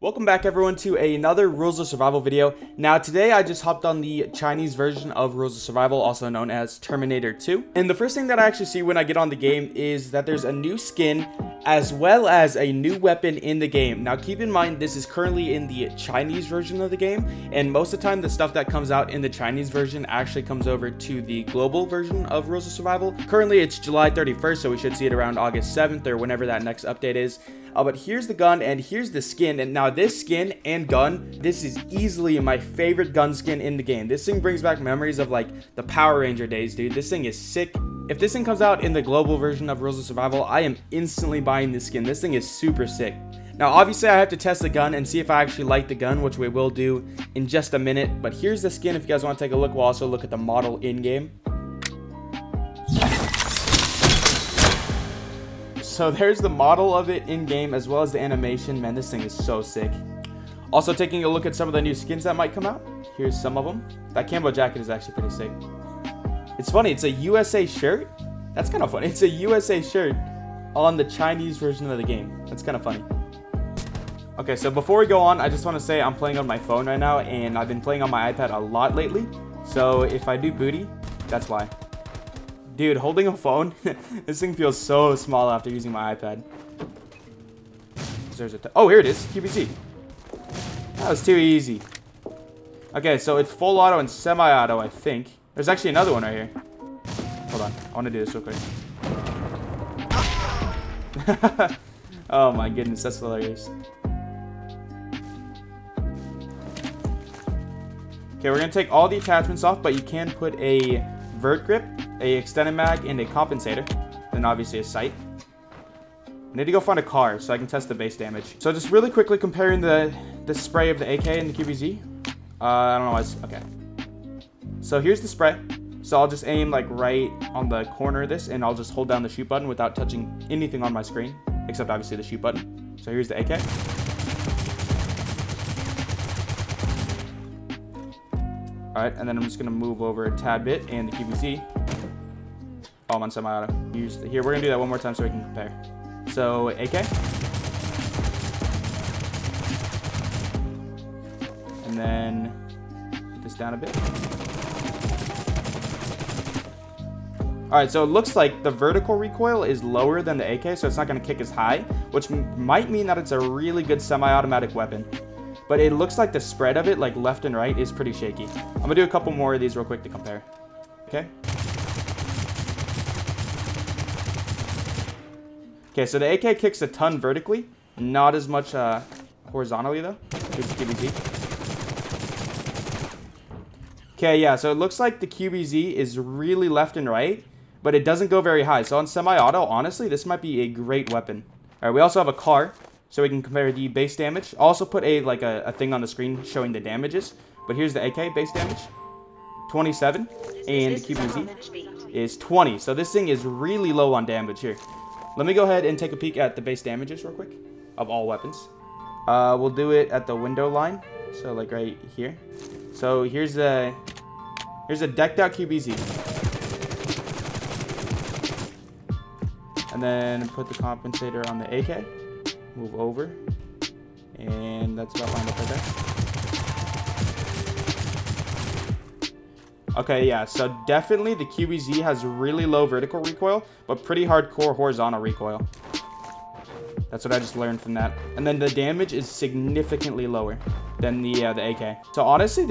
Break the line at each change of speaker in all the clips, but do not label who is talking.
Welcome back everyone to another Rules of Survival video. Now today I just hopped on the Chinese version of Rules of Survival, also known as Terminator 2. And the first thing that I actually see when I get on the game is that there's a new skin as well as a new weapon in the game. Now keep in mind this is currently in the Chinese version of the game, and most of the time the stuff that comes out in the Chinese version actually comes over to the global version of Rules of Survival. Currently it's July 31st, so we should see it around August 7th or whenever that next update is. But here's the gun and here's the skin, and now this skin and gun, this is easily my favorite gun skin in the game. This thing brings back memories of like the Power Ranger days, dude. This thing is sick. If this thing comes out in the global version of Rules of Survival, I am instantly buying this skin. This thing is super sick. Now obviously I have to test the gun and see if I actually like the gun, which we will do in just a minute. But here's the skin if you guys want to take a look. We'll also look at the model in game. So there's the model of it in game as well as the animation. Man, this thing is so sick. Also taking a look at some of the new skins that might come out. Here's some of them. That camo jacket is actually pretty sick. It's funny, it's a USA shirt. That's kind of funny. It's a USA shirt on the Chinese version of the game. That's kind of funny. Okay, so before we go on, I just want to say I'm playing on my phone right now, and I've been playing on my iPad a lot lately. So if I do booty, that's why. Dude, holding a phone, this thing feels so small after using my iPad. Oh, here it is, QBZ. That was too easy. Okay, so it's full auto and semi-auto, I think. There's actually another one right here. Hold on, I want to do this real quick. Oh my goodness, that's hilarious. Okay, we're going to take all the attachments off, but you can put a vert grip, a extended mag, and a compensator, then obviously a sight. I need to go find a car so I can test the base damage. So just really quickly comparing the spray of the AK and the QBZ. I don't know why it's okay. So here's the spray. So I'll just aim like right on the corner of this, and I'll just hold down the shoot button without touching anything on my screen, except obviously the shoot button. So here's the AK. Alright, and then I'm just going to move over a tad bit, and the QBZ. Oh, I'm on semi-auto. Here, we're going to do that one more time so we can compare. So, AK. And then, put this down a bit. Alright, so it looks like the vertical recoil is lower than the AK, so it's not going to kick as high, which might mean that it's a really good semi-automatic weapon. But it looks like the spread of it, like left and right, is pretty shaky. I'm going to do a couple more of these real quick to compare. Okay. Okay, so the AK kicks a ton vertically. Not as much horizontally, though. Here's the QBZ. Okay, yeah, so it looks like the QBZ is really left and right, but it doesn't go very high. So on semi-auto, honestly, this might be a great weapon. All right, we also have a car, so we can compare the base damage. I'll also put a thing on the screen showing the damages. But here's the AK base damage, 27, and the QBZ is 20. So this thing is really low on damage here. Let me go ahead and take a peek at the base damages real quick of all weapons. We'll do it at the window line, so like right here. So here's a decked out QBZ, and then put the compensator on the AK. Move over, and that's about lined up right there. Okay, yeah, so definitely the QBZ has really low vertical recoil, but pretty hardcore horizontal recoil. That's what I just learned from that. And then the damage is significantly lower than the AK. So honestly,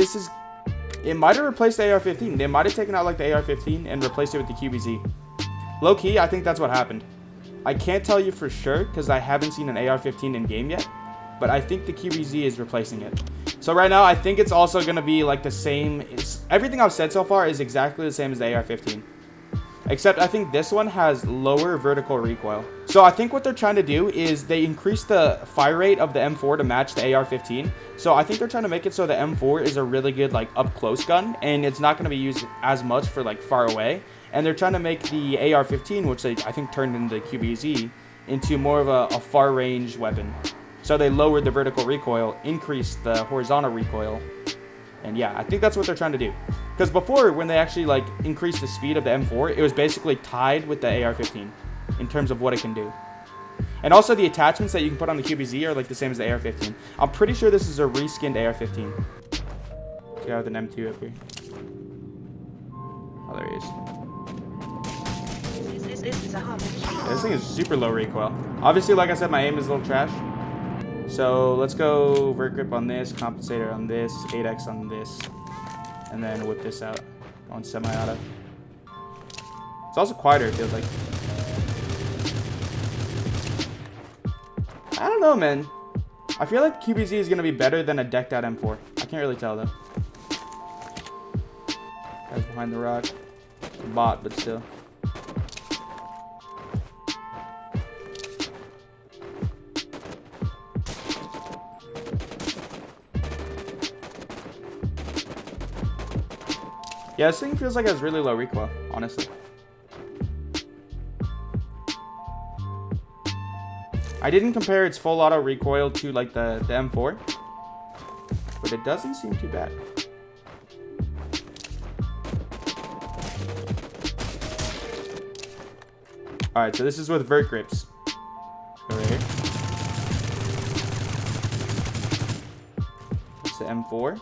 it might have replaced the AR15. They might have taken out like the AR15 and replaced it with the QBZ. Low key, I think that's what happened. I can't tell you for sure because I haven't seen an AR15 in game yet, but I think the QBZ is replacing it. So right now, I think it's also going to be like the same. Everything I've said so far is exactly the same as the AR15, except I think this one has lower vertical recoil. So I think what they're trying to do is they increase the fire rate of the M4 to match the AR15. So I think they're trying to make it so the M4 is a really good like up close gun, and it's not going to be used as much for like far away. And they're trying to make the AR-15, which they, I think, turned into QBZ, into more of a far-range weapon. So they lowered the vertical recoil, increased the horizontal recoil. And yeah, I think that's what they're trying to do. Because before, when they actually like increased the speed of the M4, it was basically tied with the AR-15 in terms of what it can do. And also the attachments that you can put on the QBZ are like the same as the AR-15. I'm pretty sure this is a reskinned AR-15. See, I have an M2 up here. Oh, there he is. Yeah, this thing is super low recoil. Obviously, like I said, my aim is a little trash. So let's go vert grip on this, compensator on this, 8x on this, and then whip this out on semi-auto. It's also quieter, it feels like. I don't know, man. I feel like QBZ is going to be better than a decked out M4. I can't really tell, though. Guy's behind the rock. It's a bot, but still. Yeah, this thing feels like it has really low recoil, honestly. I didn't compare its full auto recoil to like the M4, but it doesn't seem too bad. Alright, so this is with vert grips. Right here. It's the M4.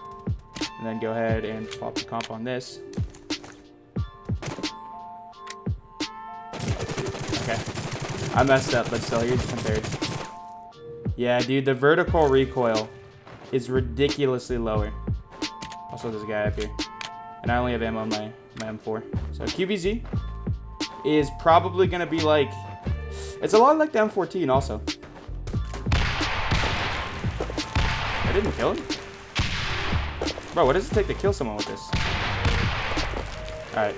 And then go ahead and pop the comp on this. Okay. I messed up, but still, here's compared. Yeah, dude, the vertical recoil is ridiculously lower. Also, there's a guy up here. And I only have ammo on my M4. So QBZ is probably going to be like... It's a lot like the M14 also. I didn't kill him? Bro, what does it take to kill someone with this? Alright.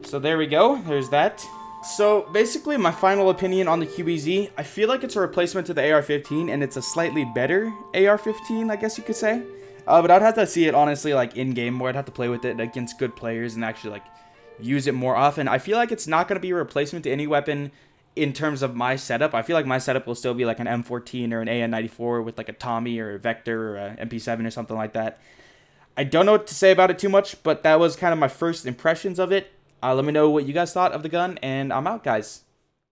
So there we go. There's that. So basically my final opinion on the QBZ, I feel like it's a replacement to the AR-15 and it's a slightly better AR-15, I guess you could say. But I'd have to see it honestly like in game more. I'd have to play with it against good players and actually like use it more often. I feel like it's not going to be a replacement to any weapon in terms of my setup. I feel like my setup will still be like an M14 or an AN94 with like a Tommy or a Vector or a MP7 or something like that. I don't know what to say about it too much, but that was kind of my first impressions of it. Let me know what you guys thought of the gun, and I'm out, guys.